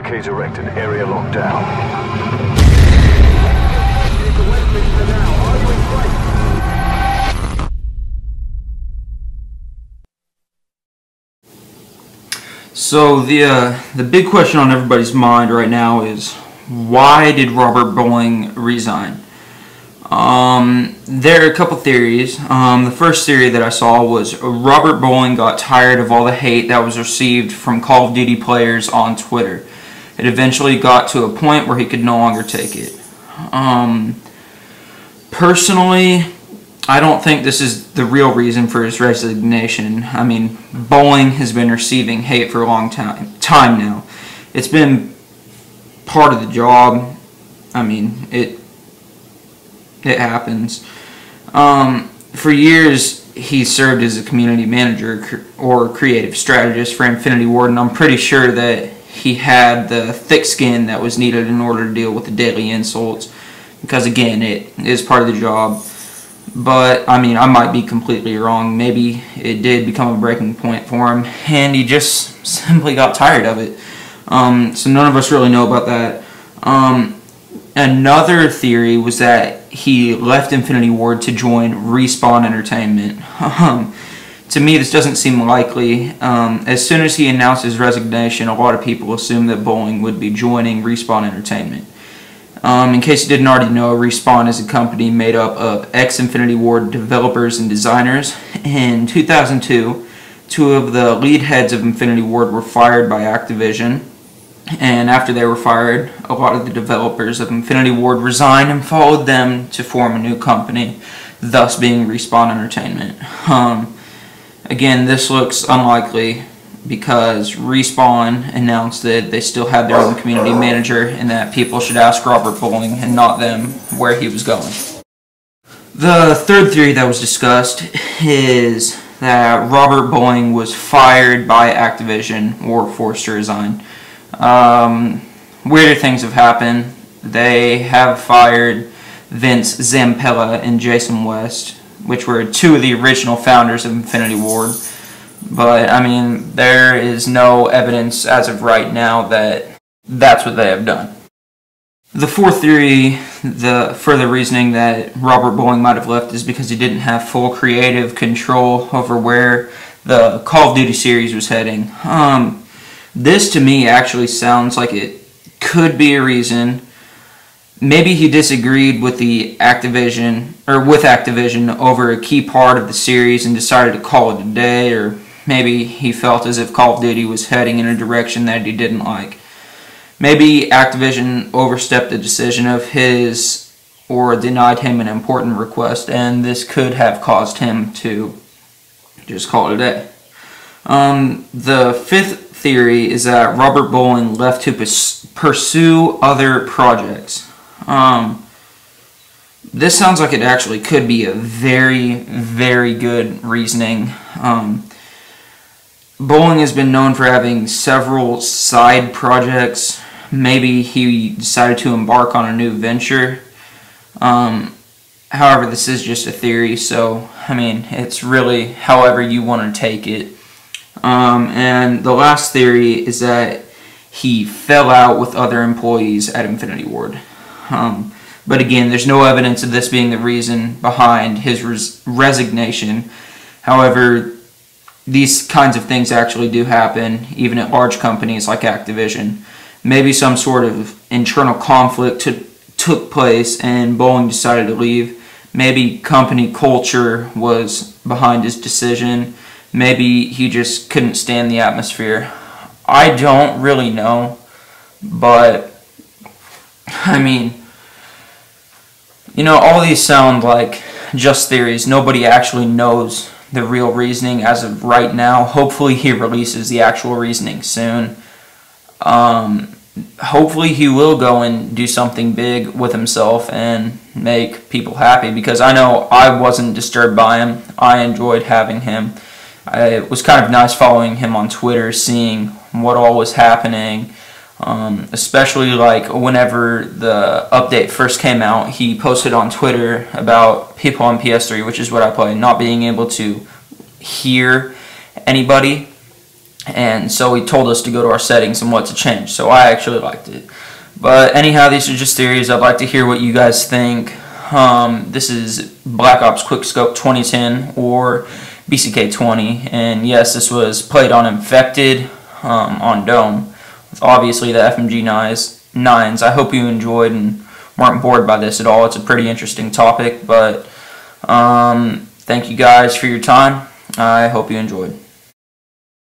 Barricades erected. Area locked down. So the big question on everybody's mind right now is, why did Robert Bowling resign? There are a couple theories. The first theory that I saw was Robert Bowling got tired of all the hate that was received from Call of Duty players on Twitter. It eventually got to a point where he could no longer take it. Personally, I don't think this is the real reason for his resignation. I mean, Bowling has been receiving hate for a long time now. It's been part of the job. I mean, it happens. For years, he served as a community manager or creative strategist for Infinity Ward, and I'm pretty sure that he had the thick skin that was needed in order to deal with the daily insults, because again, it is part of the job. But I mean, I might be completely wrong. Maybe it did become a breaking point for him, and he just simply got tired of it. So none of us really know about that. Another theory was that he left Infinity Ward to join Respawn Entertainment. To me, this doesn't seem likely. As soon as he announced his resignation, a lot of people assumed that Bowling would be joining Respawn Entertainment. In case you didn't already know, Respawn is a company made up of ex-Infinity Ward developers and designers. In 2002, two of the lead heads of Infinity Ward were fired by Activision. And after they were fired, a lot of the developers of Infinity Ward resigned and followed them to form a new company, thus being Respawn Entertainment. Again, this looks unlikely because Respawn announced that they still had their own community manager and that people should ask Robert Bowling and not them where he was going. The third theory that was discussed is that Robert Bowling was fired by Activision or forced to resign. Weirder things have happened. They have fired Vince Zampella and Jason West, which were two of the original founders of Infinity Ward. But, I mean, there is no evidence as of right now that that's what they have done. The fourth theory, the further reasoning that Robert Bowling might have left, is because he didn't have full creative control over where the Call of Duty series was heading. This to me actually sounds like it could be a reason. Maybe he disagreed with Activision over a key part of the series and decided to call it a day, or maybe he felt as if Call of Duty was heading in a direction that he didn't like. Maybe Activision overstepped the decision of his or denied him an important request, and this could have caused him to just call it a day. The fifth theory is that Robert Bowling left to pursue other projects. This sounds like it actually could be a very, very good reasoning. Bowling has been known for having several side projects. Maybe he decided to embark on a new venture. However, this is just a theory, so, I mean, it's really however you want to take it. And the last theory is that he fell out with other employees at Infinity Ward. But again, there's no evidence of this being the reason behind his resignation. However, these kinds of things actually do happen, even at large companies like Activision. Maybe some sort of internal conflict took place and Bowling decided to leave. Maybe company culture was behind his decision. Maybe he just couldn't stand the atmosphere. I don't really know, but I mean, you know, all these sound like just theories. Nobody actually knows the real reasoning as of right now. Hopefully he releases the actual reasoning soon. Hopefully he will go and do something big with himself and make people happy, because I know I wasn't disturbed by him. I enjoyed having him. It was kind of nice following him on Twitter, seeing what all was happening, especially like whenever the update first came out, he posted on Twitter about people on PS3, which is what I play, not being able to hear anybody. and so he told us to go to our settings and what to change. So I actually liked it. But anyhow, these are just theories. I'd like to hear what you guys think. This is Black Ops Quickscope 2010 or BCK 20, and yes, this was played on Infected on Dome. Obviously the FMG 9s. I hope you enjoyed and weren't bored by this at all. It's a pretty interesting topic, but thank you guys for your time. I hope you enjoyed.